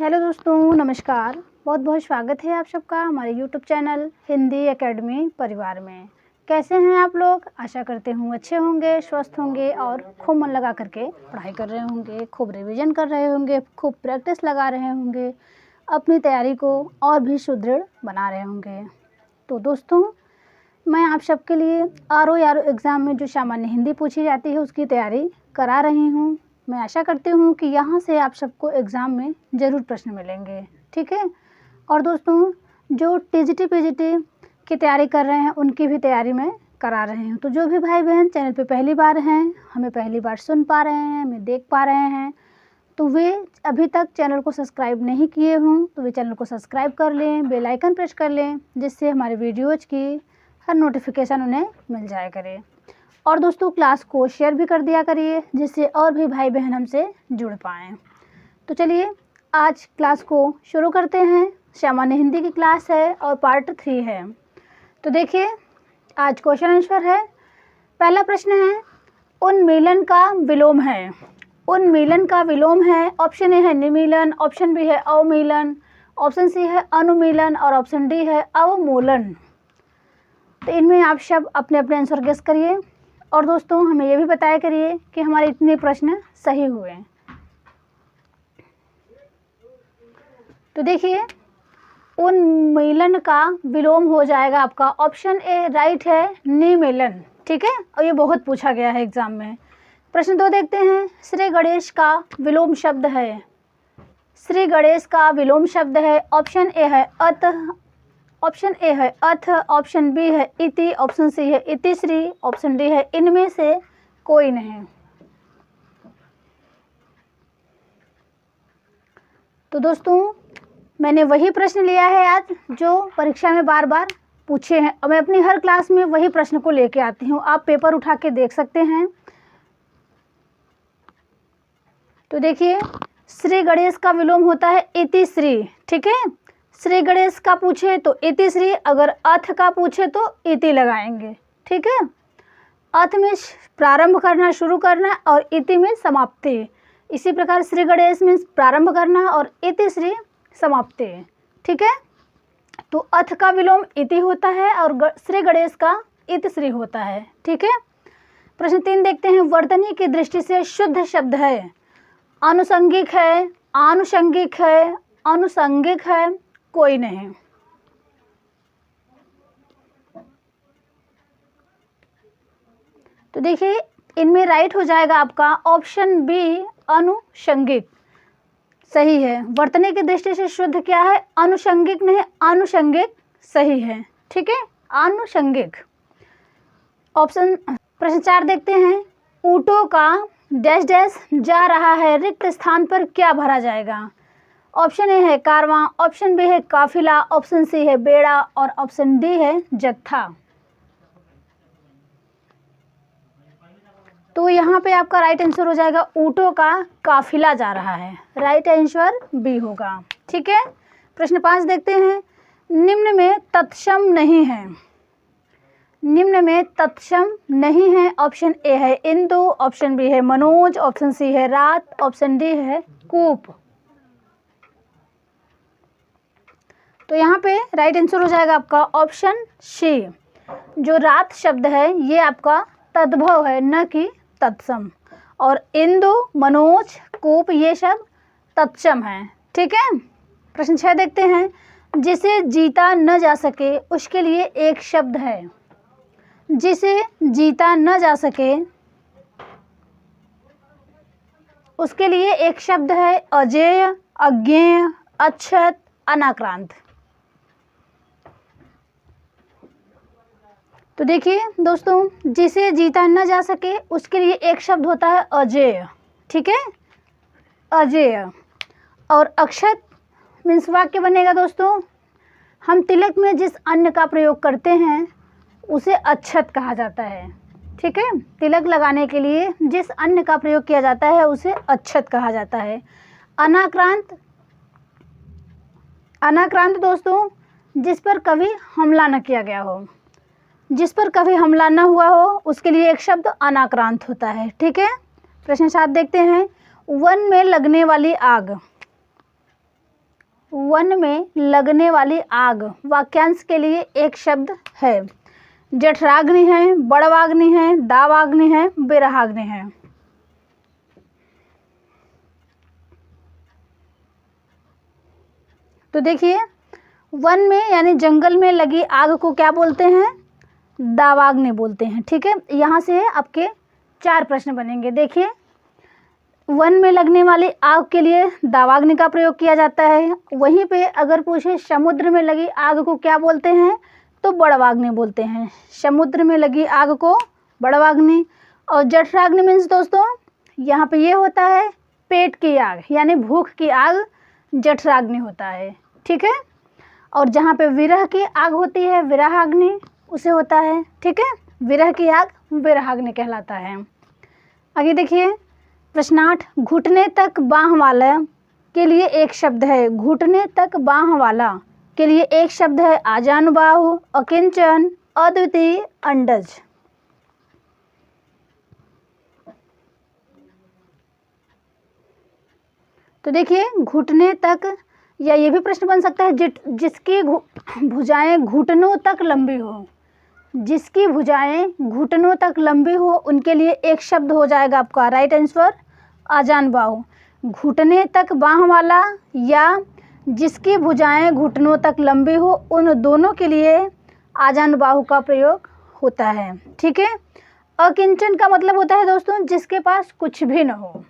Hello दोस्तों, नमस्कार। बहुत बहुत स्वागत है आप सबका हमारे यूट्यूब चैनल हिंदी एकेडमी परिवार में। कैसे हैं आप लोग? आशा करते हूँ अच्छे होंगे, स्वस्थ होंगे और खूब मन लगा करके पढ़ाई कर रहे होंगे, खूब रिवीजन कर रहे होंगे, खूब प्रैक्टिस लगा रहे होंगे, अपनी तैयारी को और भी सुदृढ़ बना रहे होंगे। तो दोस्तों, मैं आप सबके लिए आर.ओ. एग्ज़ाम में जो सामान्य हिंदी पूछी जाती है उसकी तैयारी करा रही हूँ। मैं आशा करती हूँ कि यहाँ से आप सबको एग्ज़ाम में ज़रूर प्रश्न मिलेंगे, ठीक है। और दोस्तों, जो टीजीटी पीजीटी की तैयारी कर रहे हैं उनकी भी तैयारी मैं करा रही हूँ। तो जो भी भाई बहन चैनल पे पहली बार हैं, हमें पहली बार सुन पा रहे हैं, हमें देख पा रहे हैं, तो वे अभी तक चैनल को सब्सक्राइब नहीं किए हों तो वे चैनल को सब्सक्राइब कर लें, बेल आइकन प्रेस कर लें, जिससे हमारे वीडियोज़ की हर नोटिफिकेशन उन्हें मिल जाया करे। और दोस्तों, क्लास को शेयर भी कर दिया करिए, जिससे और भी भाई बहन हमसे जुड़ पाएँ। तो चलिए आज क्लास को शुरू करते हैं। सामान्य हिंदी की क्लास है और पार्ट 3 है। तो देखिए, आज क्वेश्चन आंसर है। पहला प्रश्न है, उन्मीलन का विलोम है। उन्मीलन का विलोम है। ऑप्शन ए है निमीलन, ऑप्शन बी है अवमीलन, ऑप्शन सी है अनुमीलन और ऑप्शन डी है अवमूलन। तो इनमें आप सब अपने अपने आंसर गेस करिए और दोस्तों हमें ये भी बताया करिए कि हमारे इतने प्रश्न सही हुए। तो देखिए, उन्मीलन का विलोम हो जाएगा आपका ऑप्शन ए राइट है निमीलन, ठीक है। और ये बहुत पूछा गया है एग्जाम में। प्रश्न 2 देखते हैं। श्री गणेश का विलोम शब्द है। श्री गणेश का विलोम शब्द है। ऑप्शन ए है अत, ऑप्शन ए है अथ, ऑप्शन बी है इति, ऑप्शन सी है इतिश्री, ऑप्शन डी है इनमें से कोई नहीं। तो दोस्तों, मैंने वही प्रश्न लिया है आज जो परीक्षा में बार बार पूछे हैं और मैं अपनी हर क्लास में वही प्रश्न को लेके आती हूँ। आप पेपर उठा के देख सकते हैं। तो देखिए, श्री गणेश का विलोम होता है इतिश्री, ठीक है। श्री गणेश का पूछे तो इतिश्री, अगर अथ का पूछे तो इति लगाएंगे, ठीक है। अथ में प्रारंभ करना, शुरू करना और इति में समाप्ति। इसी प्रकार श्री गणेश में प्रारंभ करना और इतिश्री समाप्ति, ठीक है। तो अथ का विलोम इति होता है और श्री गणेश का इतिश्री होता है, ठीक है। प्रश्न 3 देखते हैं। वर्तनी की दृष्टि से शुद्ध शब्द है। आनुषंगिक है, आनुषंगिक है, अनुषंगिक है, कोई नहीं। तो देखिए, इनमें राइट हो जाएगा आपका ऑप्शन बी अनुषंगिक, सही है। वर्तनी की दृष्टि से शुद्ध क्या है? अनुषंगिक नहीं, आनुषंगिक सही है, ठीक है, आनुषंगिक। ऑप्शन प्रश्न 4 देखते हैं। ऊँटों का डैश डैश जा रहा है, रिक्त स्थान पर क्या भरा जाएगा? ऑप्शन ए है कारवां, ऑप्शन बी है काफिला, ऑप्शन सी है बेड़ा और ऑप्शन डी है जत्था। तो यहाँ पे आपका राइट आंसर हो जाएगा ऊँटों का काफिला जा रहा है। राइट आंसर बी होगा, ठीक है। प्रश्न 5 देखते हैं। निम्न में तत्सम नहीं है। निम्न में तत्सम नहीं है। ऑप्शन ए है इंदु, ऑप्शन बी है मनोज, ऑप्शन सी है रात, ऑप्शन डी है कूप। तो यहाँ पे राइट आंसर हो जाएगा आपका ऑप्शन सी। जो रात शब्द है ये आपका तद्भव है, न कि तत्सम। और इंदु, मनोज, कूप ये सब तत्सम है, ठीक है। प्रश्न 6 देखते हैं। जिसे जीता न जा सके उसके लिए एक शब्द है। जिसे जीता न जा सके उसके लिए एक शब्द है। अजेय, अज्ञेय, अक्षत, अनाक्रांत। तो देखिए दोस्तों, जिसे जीता न जा सके उसके लिए एक शब्द होता है अजेय, ठीक है, अजेय। और अक्षत मीन्स वाक्य बनेगा दोस्तों, हम तिलक में जिस अन्न का प्रयोग करते हैं उसे अक्षत कहा जाता है, ठीक है। तिलक लगाने के लिए जिस अन्न का प्रयोग किया जाता है उसे अक्षत कहा जाता है। अनाक्रांत, अनाक्रांत दोस्तों जिस पर कभी हमला न किया गया हो, जिस पर कभी हमला न हुआ हो उसके लिए एक शब्द अनाक्रांत होता है, ठीक है। प्रश्न 7 देखते हैं। वन में लगने वाली आग। वन में लगने वाली आग वाक्यांश के लिए एक शब्द है। जठराग्नि है, बड़वाग्नि है, दावाग्नि है, बिरहाग्नि है। तो देखिए, वन में यानी जंगल में लगी आग को क्या बोलते हैं? दावाग्नि बोलते हैं। ठीक है, यहाँ से आपके 4 प्रश्न बनेंगे। देखिए, वन में लगने वाली आग के लिए दावाग्नि का प्रयोग किया जाता है। वहीं पे अगर पूछे समुद्र में लगी आग को क्या बोलते हैं, तो बड़वाग्नि बोलते हैं। समुद्र में लगी आग को बड़वाग्नि। और जठराग्नि मीन्स दोस्तों यहाँ पे ये होता है पेट की आग, यानी भूख की आग जठराग्नि होता है। ठीक है, और जहाँ पे विरह की आग होती है विरहाग्नि, उसे होता है। ठीक है, विरह की आग विरहाग्नि कहलाता है। आगे देखिए, प्रश्न 8, घुटने तक बाँह वाला के लिए एक शब्द है। घुटने तक बाँह वाला के लिए एक शब्द है। आजानुबाहु, अकिंचन, अद्वितीय, अंडज। तो देखिए, घुटने तक, या ये भी प्रश्न बन सकता है जिसकी भुजाएं घुटनों तक लंबी हो। जिसकी भुजाएं घुटनों तक लंबी हो उनके लिए एक शब्द हो जाएगा आपका राइट आंसर आजानुबाहु। घुटने तक बाँह वाला या जिसकी भुजाएं घुटनों तक लंबी हो, उन दोनों के लिए आजानुबाहु का प्रयोग होता है। ठीक है, अकिंचन का मतलब होता है दोस्तों जिसके पास कुछ भी न हो।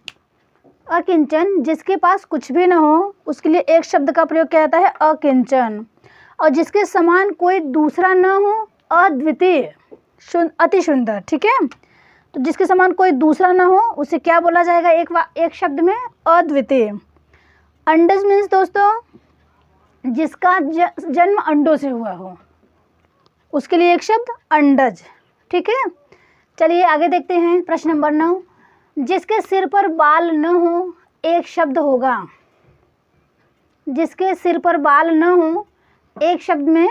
अकिंचन जिसके पास कुछ भी न हो, उसके लिए एक शब्द का प्रयोग किया जाता है अकिंचन। और जिसके समान कोई दूसरा न हो, अद्वितीय, अति सुंदर। ठीक है, तो जिसके समान कोई दूसरा न हो उसे क्या बोला जाएगा एक शब्द में? अद्वितीय। अंडज मीन्स दोस्तों जिसका जन्म अंडों से हुआ हो, उसके लिए एक शब्द अंडज। ठीक है, चलिए आगे देखते हैं। प्रश्न नंबर 9, जिसके सिर पर बाल न हो एक शब्द होगा। जिसके सिर पर बाल न हो एक शब्द में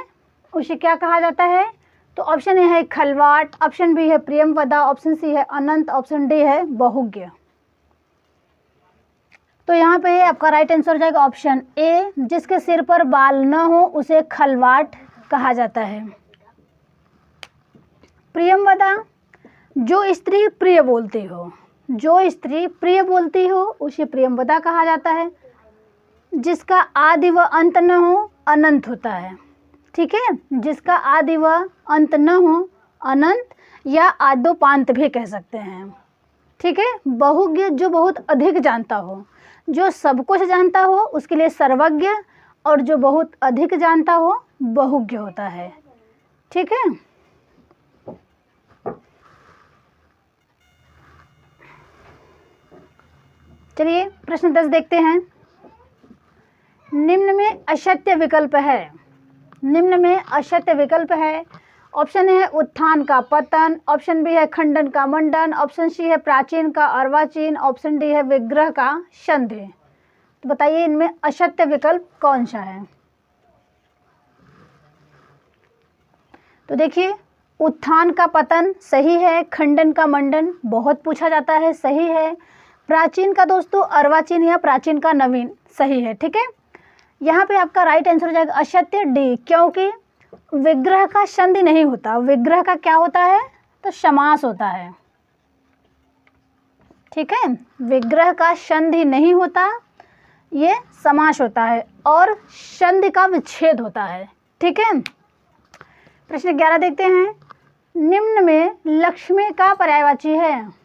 उसे क्या कहा जाता है? तो ऑप्शन ए है खलवाट, ऑप्शन बी है प्रियमवदा, ऑप्शन सी है अनंत, ऑप्शन डी है बहुज्ञ। तो यहाँ पे आपका राइट आंसर हो जाएगा ऑप्शन ए, जिसके सिर पर बाल न हो उसे खलवाट कहा जाता है। प्रियमवदा, जो स्त्री प्रिय बोलती हो, जो स्त्री प्रिय बोलती हो उसे प्रियमवदा कहा जाता है। जिसका आदि व अंत न हो अनंत होता है। ठीक है, जिसका आदि व अंत न हो अनंत या आद्योपांत भी कह सकते हैं। ठीक है, बहुज्ञ जो बहुत अधिक जानता हो, जो सब कुछ जानता हो उसके लिए सर्वज्ञ, और जो बहुत अधिक जानता हो बहुज्ञ होता है। ठीक है, चलिए प्रश्न 10 देखते हैं। निम्न में असत्य विकल्प है। निम्न में असत्य विकल्प है। ऑप्शन ए है उत्थान का पतन, ऑप्शन बी है खंडन का मंडन, ऑप्शन सी है प्राचीन का अर्वाचीन, ऑप्शन डी है विग्रह का संधि। तो बताइए इनमें असत्य विकल्प कौन सा है? तो देखिए, उत्थान का पतन सही है, खंडन का मंडन बहुत पूछा जाता है सही है, प्राचीन का दोस्तों अर्वाचीन या प्राचीन का नवीन सही है। ठीक है, यहाँ पे आपका राइट आंसर हो जाएगा असत्य डी, क्योंकि विग्रह का संधि नहीं होता। विग्रह का क्या होता है? तो समास होता है। ठीक है, विग्रह का संधि नहीं होता, ये समास होता है, और संधि का विच्छेद होता है। ठीक है, प्रश्न 11 देखते हैं। निम्न में लक्ष्मी का पर्यायवाची है।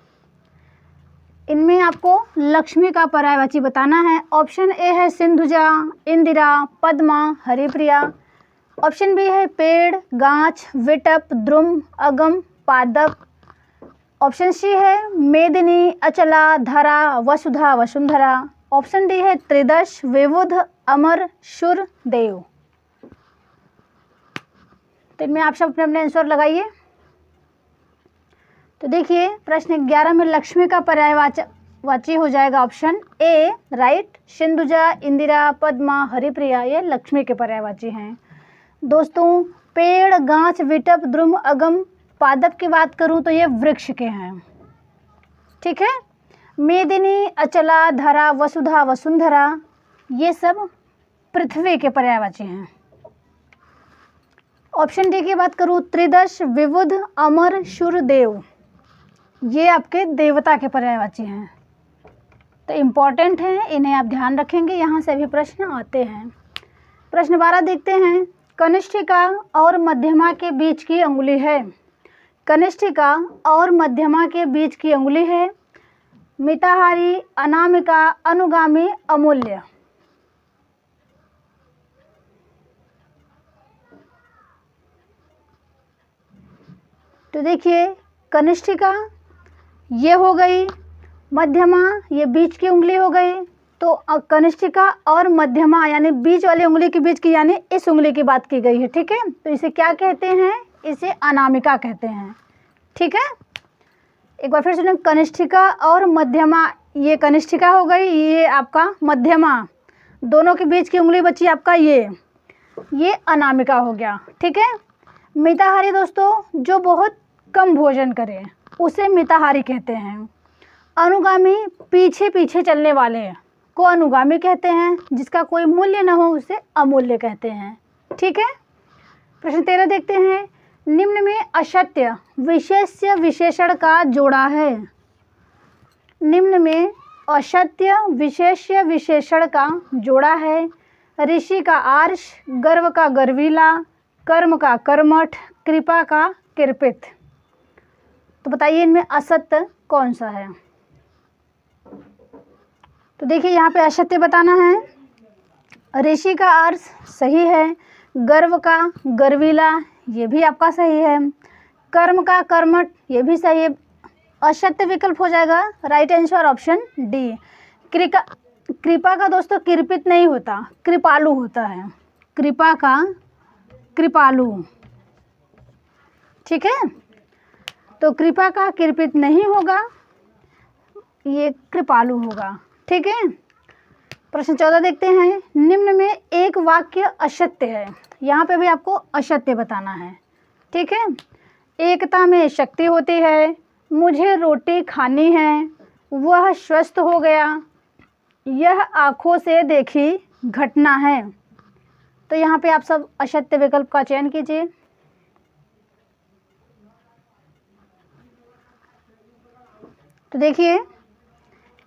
इनमें आपको लक्ष्मी का पर्यायवाची बताना है। ऑप्शन ए है सिंधुजा, इंदिरा, पद्मा, हरिप्रिया, ऑप्शन बी है पेड़, गाछ, विटप, द्रुम, अगम, पादप, ऑप्शन सी है मेदिनी, अचला, धरा, वसुधा, वसुंधरा, ऑप्शन डी है त्रिदश, विबुध, अमर, शुर, देव। तो इनमें आप सब अपने अपने आंसर लगाइए। तो देखिए, प्रश्न 11 में लक्ष्मी का पर्यायवाची हो जाएगा option A right. Sindhuja, Indira, Padma, Haripriya ये लक्ष्मी के पर्यायवाची हैं। दोस्तों, पेड़, गाछ, विटप, द्रुम, अगम, पादप की बात करूं तो ये वृक्ष के हैं। ठीक है, मेदिनी, अचला, धरा, वसुधा, वसुंधरा ये सब पृथ्वी के पर्यायवाची हैं। ऑप्शन डी की बात करूँ, त्रिदश, विबुध, अमर, शूरदेव, ये आपके देवता के पर्यायवाची हैं। तो इम्पॉर्टेंट हैं, इन्हें आप ध्यान रखेंगे, यहाँ से भी प्रश्न आते हैं। प्रश्न 12 देखते हैं। कनिष्ठिका और मध्यमा के बीच की अंगुली है। कनिष्ठिका और मध्यमा के बीच की अंगुली है। मिताहारी, अनामिका, अनुगामी, अमूल्य। तो देखिए, कनिष्ठिका ये हो गई, मध्यमा ये बीच की उंगली हो गई। तो कनिष्ठिका और मध्यमा यानी बीच वाली उंगली के बीच की, यानी इस उंगली की बात की गई है। ठीक है, तो इसे क्या कहते हैं? इसे अनामिका कहते हैं। ठीक है, एक बार फिर सुनें, कनिष्ठिका और मध्यमा, ये कनिष्ठिका हो गई, ये आपका मध्यमा, दोनों के बीच की उंगली बची आपका ये अनामिका हो गया। ठीक है, मिताहारी दोस्तों जो बहुत कम भोजन करे उसे मिताहारी कहते हैं। अनुगामी पीछे पीछे चलने वाले को अनुगामी कहते हैं। जिसका कोई मूल्य न हो उसे अमूल्य कहते हैं। ठीक है, प्रश्न 13 देखते हैं। निम्न में असत्य विशेष्य विशेषण का जोड़ा है। निम्न में असत्य विशेष्य विशेषण का जोड़ा है। ऋषि का आर्ष, गर्व का गर्वीला, कर्म का कर्मठ, कृपा का कृपित। तो बताइए इनमें असत्य कौन सा है? तो देखिए यहाँ पे असत्य बताना है। ऋषि का आर्ष सही है, गर्व का गर्वीला ये भी आपका सही है, कर्म का कर्मठ ये भी सही है। असत्य विकल्प हो जाएगा राइट आंसर ऑप्शन डी। कृपा का दोस्तों कृपित नहीं होता, कृपालु होता है। कृपा का कृपालु। ठीक है, तो कृपा का कृपित नहीं होगा, ये कृपालु होगा। ठीक है, प्रश्न 14 देखते हैं। निम्न में एक वाक्य असत्य है। यहाँ पे भी आपको असत्य बताना है। ठीक है, एकता में शक्ति होती है, मुझे रोटी खानी है, वह स्वस्थ हो गया, यह आँखों से देखी घटना है। तो यहाँ पे आप सब असत्य विकल्प का चयन कीजिए। तो देखिए,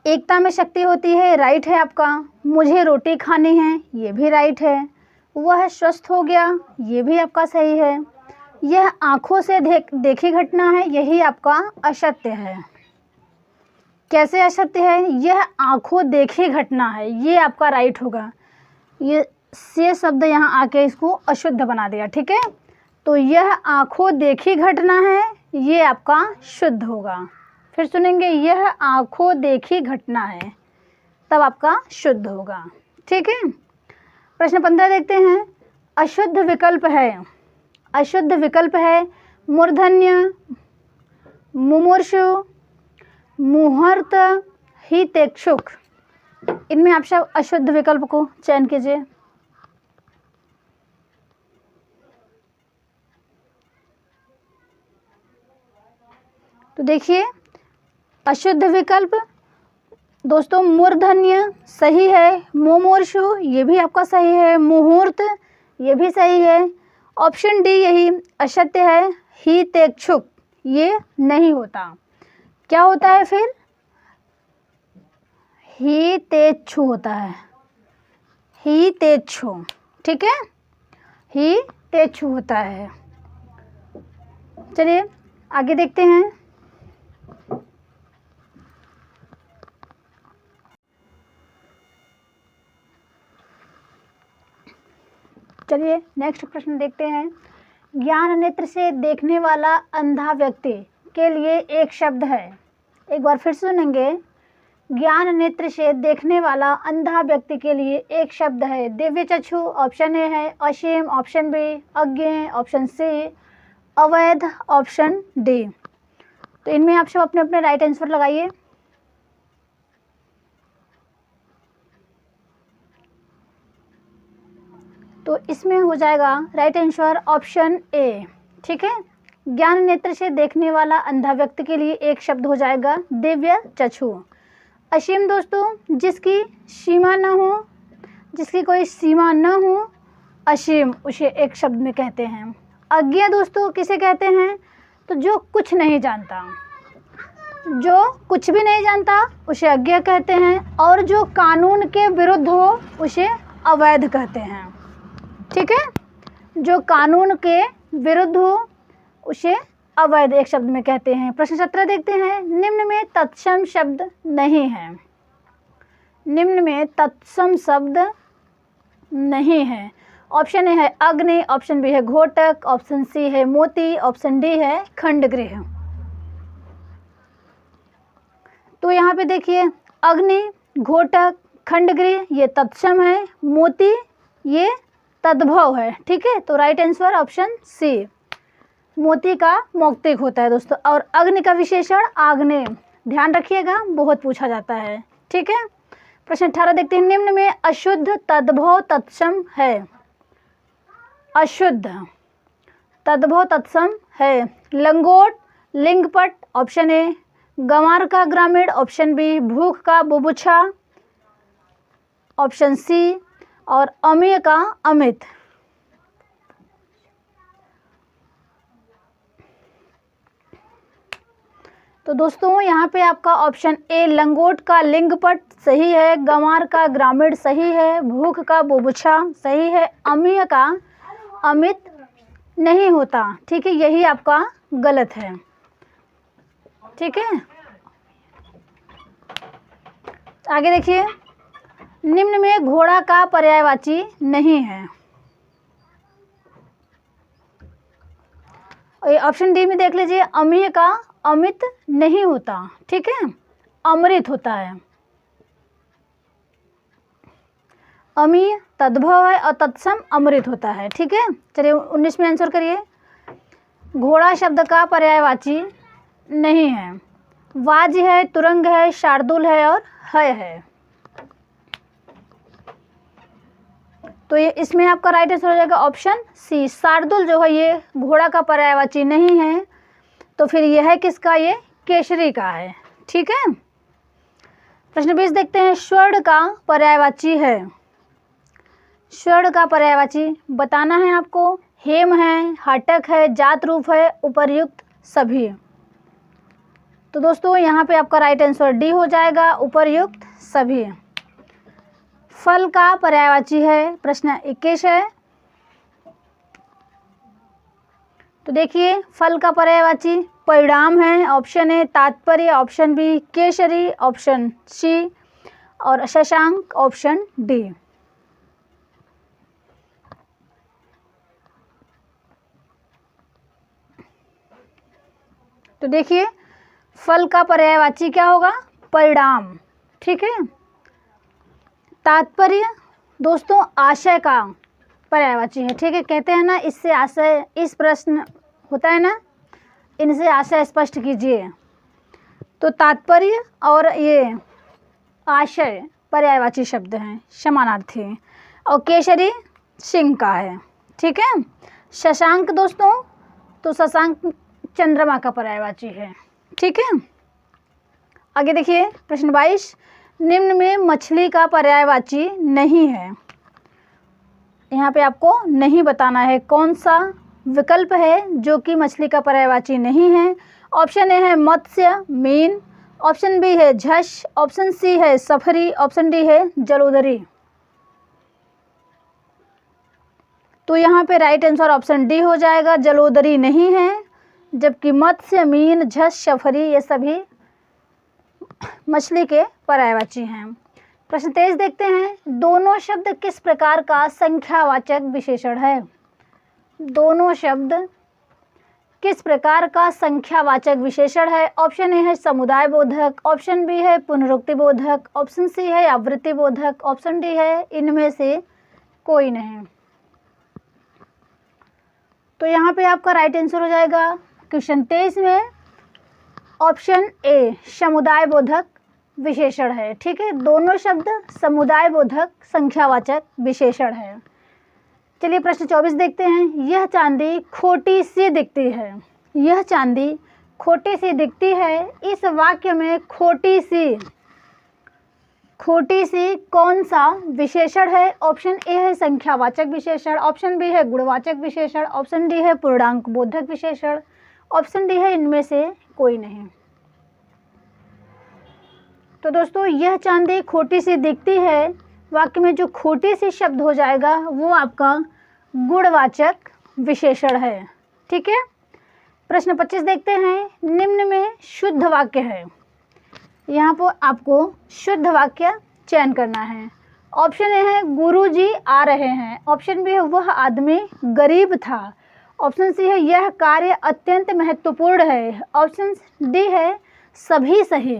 एकता में शक्ति होती है, राइट है आपका। मुझे रोटी खानी है, ये भी राइट है। वह स्वस्थ हो गया, ये भी आपका सही है। यह आँखों से देखी घटना है, यही आपका असत्य है। कैसे असत्य है? यह आँखों देखी घटना है, ये आपका राइट होगा। ये शब्द यहाँ आके इसको अशुद्ध बना दिया। ठीक है, तो यह आँखों देखी घटना है, ये आपका शुद्ध होगा। फिर सुनेंगे, यह आँखों देखी घटना है, तब आपका शुद्ध होगा। ठीक है, प्रश्न 15 देखते हैं। अशुद्ध विकल्प है। अशुद्ध विकल्प है मूर्धन्य, मुमूर्षु, मुहूर्त, हितेक्षुक। इनमें आप सब अशुद्ध विकल्प को चयन कीजिए। तो देखिए, अशुद्ध विकल्प दोस्तों मूर्धन्य सही है, मुमूर्षु ये भी आपका सही है, मुहूर्त ये भी सही है। ऑप्शन डी यही असत्य है, हितेक्षुक ये नहीं होता। क्या होता है फिर? हितेच्छु होता है, हितेच्छु। ठीक है, हितेच्छु होता है। चलिए आगे देखते हैं। चलिए नेक्स्ट प्रश्न देखते हैं। ज्ञान नेत्र से देखने वाला अंधा व्यक्ति के लिए एक शब्द है। एक बार फिर सुनेंगे। ज्ञान नेत्र से देखने वाला अंधा व्यक्ति के लिए एक शब्द है। दिव्य चक्षु ऑप्शन ए है, असीम ऑप्शन बी, अज्ञेय ऑप्शन सी, अवैध ऑप्शन डी। तो इनमें आप सब अपने अपने राइट आंसर लगाइए। तो इसमें हो जाएगा राइट आंसर ऑप्शन ए। ठीक है, ज्ञान नेत्र से देखने वाला अंधा व्यक्ति के लिए एक शब्द हो जाएगा दिव्य चक्षु। असीम दोस्तों जिसकी सीमा न हो, जिसकी कोई सीमा न हो, असीम, उसे एक शब्द में कहते हैं। अज्ञ दोस्तों किसे कहते हैं? तो जो कुछ नहीं जानता, जो कुछ भी नहीं जानता उसे अज्ञ कहते हैं, और जो कानून के विरुद्ध हो उसे अवैध कहते हैं। ठीक है, जो कानून के विरुद्ध हो उसे अवैध एक शब्द में कहते हैं। प्रश्न 17 देखते हैं। निम्न में तत्सम शब्द नहीं है। निम्न में तत्सम शब्द नहीं है। ऑप्शन ए है अग्नि, ऑप्शन बी है घोटक, ऑप्शन सी है मोती, ऑप्शन डी है खंडगृह। तो यहाँ पे देखिए, अग्नि, घोटक, खंडगृह ये तत्सम है, मोती ये तद्भव है। ठीक है, तो राइट आंसर ऑप्शन सी, मोती का मौक्तिक होता है दोस्तों। और अग्नि का विशेषण आग्नेय, ध्यान रखिएगा, बहुत पूछा जाता है। ठीक है, प्रश्न 18 देखते हैं। निम्न में अशुद्ध तद्भव तत्सम है। अशुद्ध तद्भव तत्सम है। लंगोट, लिंगपट, ऑप्शन ए। गंवार का ग्रामीण, ऑप्शन बी। भूख का बुभुक्षा, ऑप्शन सी। और अमीय का अमित। तो दोस्तों यहाँ पे आपका ऑप्शन ए लंगोट का लिंगपट सही है, गंवार का ग्रामीण सही है, भूख का बुभुक्षा सही है, अमीय का अमित नहीं होता। ठीक है, यही आपका गलत है। ठीक है, आगे देखिए। निम्न में घोड़ा का पर्यायवाची नहीं है। ऑप्शन डी में देख लीजिए, अमीय का अमित नहीं होता। ठीक है, अमृत होता है। अमीय तद्भव है और तत्सम अमृत होता है। ठीक है, चलिए 19 में आंसर करिए। घोड़ा शब्द का पर्यायवाची नहीं है। वाज है, तुरंग है, शार्दुल है और है। तो ये इसमें आपका राइट आंसर हो जाएगा ऑप्शन सी, शार्दुल जो है ये घोड़ा का पर्यायवाची नहीं है। तो फिर यह है किसका? ये केसरी का है। ठीक है, प्रश्न 20 देखते हैं। स्वर्ण का पर्यायवाची है। स्वर्ण का पर्यायवाची बताना है आपको। हेम है, हटक है, जात रूप है, उपर्युक्त सभी। तो दोस्तों यहाँ पे आपका राइट आंसर डी हो जाएगा, उपर्युक्त सभी। फल का पर्यायवाची है। प्रश्न 21 है। तो देखिए, फल का पर्यायवाची परिणाम है। ऑप्शन ए तात्पर्य, option B Kesari, option C और शशांक, ऑप्शन डी। तो देखिए, फल का पर्यायवाची क्या होगा? परिणाम। ठीक है, तात्पर्य दोस्तों आशय का पर्यायवाची है। ठीक है, कहते हैं ना, इससे आशय, इस प्रश्न होता है ना, इनसे आशय स्पष्ट कीजिए। तो तात्पर्य और ये आशय पर्यायवाची शब्द हैं, समानार्थी। और केसरी सिंह का है। ठीक है, शशांक दोस्तों, तो शशांक चंद्रमा का पर्यायवाची है। ठीक है, आगे देखिए प्रश्न 22। निम्न में मछली का पर्यायवाची नहीं है। यहाँ पे आपको नहीं बताना है कौन सा विकल्प है जो कि मछली का पर्यायवाची नहीं है। ऑप्शन ए है मत्स्य, मीन, ऑप्शन बी है झष, ऑप्शन सी है सफरी, ऑप्शन डी है जलोदरी। तो यहाँ पे राइट आंसर ऑप्शन डी हो जाएगा, जलोदरी नहीं है। जबकि मत्स्य, मीन, झष, सफरी ये सभी मछली के पर्यायवाची हैं। प्रश्न 23 देखते हैं। दोनों शब्द किस प्रकार का संख्यावाचक विशेषण है? दोनों शब्द किस प्रकार का संख्यावाचक विशेषण है? ऑप्शन ए है समुदाय बोधक, ऑप्शन बी है पुनरुक्ति बोधक, ऑप्शन सी है आवृत्ति बोधक, ऑप्शन डी है इनमें से कोई नहीं। तो यहाँ पे आपका राइट आंसर हो जाएगा क्वेश्चन 23 में ऑप्शन ए समुदाय बोधक विशेषण है। ठीक है, दोनों शब्द समुदाय बोधक संख्यावाचक विशेषण है। चलिए प्रश्न 24 देखते हैं। यह चांदी खोटी सी दिखती है। यह चांदी खोटी सी दिखती है। इस वाक्य में खोटी सी खोटी सी कौन सा विशेषण है? ऑप्शन ए है संख्यावाचक विशेषण, ऑप्शन बी है गुणवाचक विशेषण, ऑप्शन डी है पूर्णांक बोधक विशेषण, ऑप्शन डी है इनमें से कोई नहीं। तो दोस्तों यह चांदी खोटी सी दिखती है, वाक्य में जो खोटी सी शब्द हो जाएगा वो आपका गुणवाचक विशेषण है। ठीक है, प्रश्न 25 देखते हैं। निम्न में शुद्ध वाक्य है, यहाँ पर आपको शुद्ध वाक्य चयन करना है। ऑप्शन ए है गुरुजी आ रहे हैं, ऑप्शन बी है वह आदमी गरीब था, ऑप्शन सी है यह कार्य अत्यंत महत्वपूर्ण है, ऑप्शन डी है सभी सही।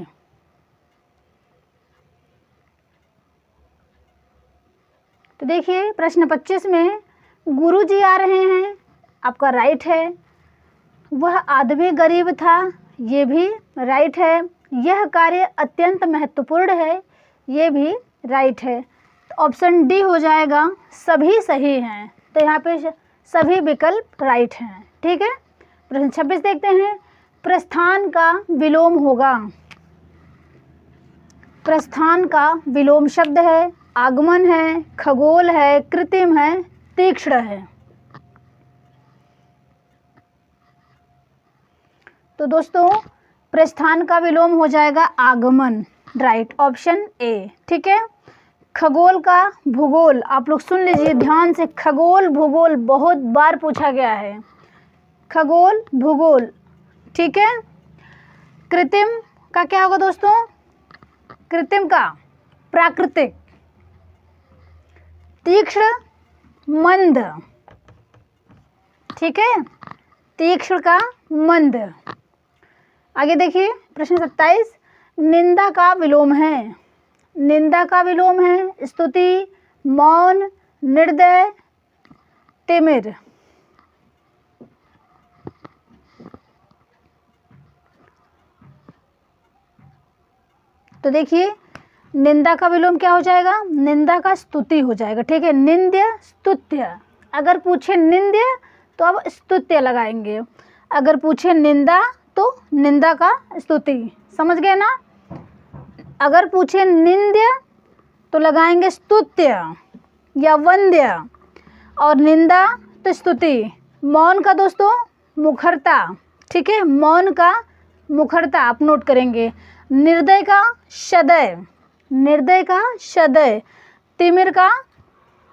तो देखिए प्रश्न 25 में गुरुजी आ रहे हैं आपका राइट है, वह आदमी गरीब था ये भी राइट है, यह कार्य अत्यंत महत्वपूर्ण है ये भी राइट है। तो ऑप्शन डी हो जाएगा सभी सही हैं, तो यहाँ पे सभी विकल्प राइट हैं। ठीक है, प्रश्न 26 देखते हैं। प्रस्थान का विलोम होगा, प्रस्थान का विलोम शब्द है, आगमन है, खगोल है, कृत्रिम है, तीक्ष्ण है। तो दोस्तों प्रस्थान का विलोम हो जाएगा आगमन, राइट, ऑप्शन ए। ठीक है, खगोल का भूगोल, आप लोग सुन लीजिए ध्यान से, खगोल भूगोल बहुत बार पूछा गया है, खगोल भूगोल। ठीक है, कृत्रिम का क्या होगा दोस्तों? कृत्रिम का प्राकृतिक, तीक्ष्ण मंद। ठीक है, तीक्ष्ण का मंद। आगे देखिए प्रश्न 27। निंदा का विलोम है, निंदा का विलोम है स्तुति, मौन, निर्दय, तिमिर। तो देखिए निंदा का विलोम क्या हो जाएगा? निंदा का स्तुति हो जाएगा। ठीक है, निंद्य स्तुत्य, अगर पूछे निंद्य तो अब स्तुत्य लगाएंगे, अगर पूछे निंदा तो निंदा का स्तुति, समझ गए ना? अगर पूछे निंद्य तो लगाएंगे स्तुत्य या वंद्य, और निंदा तो स्तुति। मौन का दोस्तों मुखरता, ठीक है, मौन का मुखरता आप नोट करेंगे। निर्दय का सदय, निर्दय का सदय, तिमिर का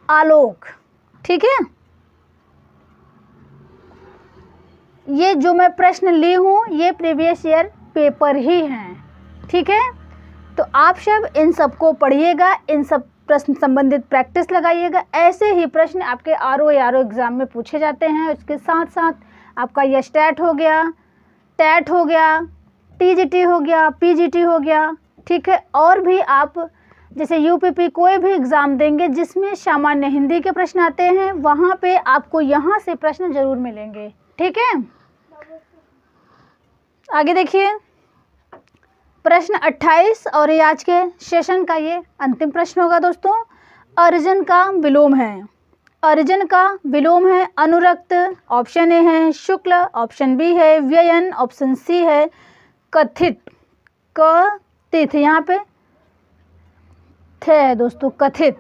आलोक। ठीक है, ये जो मैं प्रश्न ली हूँ ये प्रीवियस ईयर पेपर ही हैं। ठीक है, तो आप सब इन सबको पढ़िएगा, इन सब प्रश्न संबंधित प्रैक्टिस लगाइएगा। ऐसे ही प्रश्न आपके आरओ एग्ज़ाम में पूछे जाते हैं। उसके साथ साथ आपका ये स्टैट हो गया, टैट हो गया, टीजीटी हो गया, पीजीटी हो गया। ठीक है, और भी आप जैसे यूपीपी कोई भी एग्ज़ाम देंगे जिसमें सामान्य हिंदी के प्रश्न आते हैं, वहाँ पे आपको यहाँ से प्रश्न ज़रूर मिलेंगे। ठीक है, आगे देखिए प्रश्न 28, और ये आज के सेशन का ये अंतिम प्रश्न होगा दोस्तों। अर्जन का विलोम है, अर्जन का विलोम है अनुरक्त, ऑप्शन ए है शुक्ल, ऑप्शन बी है व्ययन, ऑप्शन सी है कथित। कथित यहाँ पे थे है दोस्तों, कथित।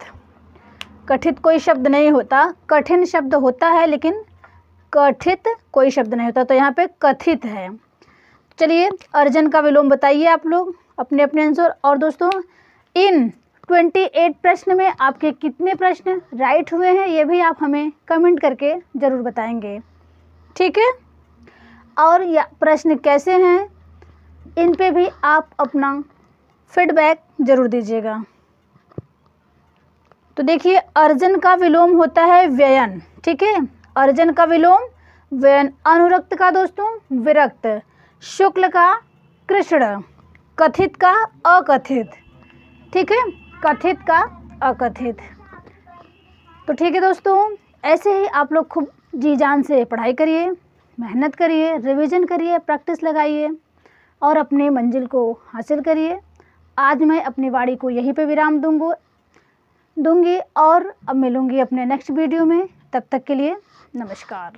कथित कोई शब्द नहीं होता, कठिन शब्द होता है लेकिन कथित कोई शब्द नहीं होता, तो यहाँ पे कथित है। चलिए अर्जन का विलोम बताइए आप लोग अपने अपने आंसर। और दोस्तों इन 28 प्रश्न में आपके कितने प्रश्न राइट हुए हैं ये भी आप हमें कमेंट करके ज़रूर बताएंगे। ठीक है, और या प्रश्न कैसे हैं इन पे भी आप अपना फीडबैक ज़रूर दीजिएगा। तो देखिए अर्जन का विलोम होता है व्ययन। ठीक है, अर्जन का विलोम व्ययन। अनुरक्त का दोस्तों विरक्त, शुक्ल का कृष्ण, कथित का अकथित। ठीक है, कथित का अकथित। तो ठीक है दोस्तों, ऐसे ही आप लोग खूब जी जान से पढ़ाई करिए, मेहनत करिए, रिवीजन करिए, प्रैक्टिस लगाइए और अपने मंजिल को हासिल करिए। आज मैं अपनी वाणी को यहीं पे विराम दूंगी और अब मिलूंगी अपने नेक्स्ट वीडियो में। तब तक के लिए नमस्कार।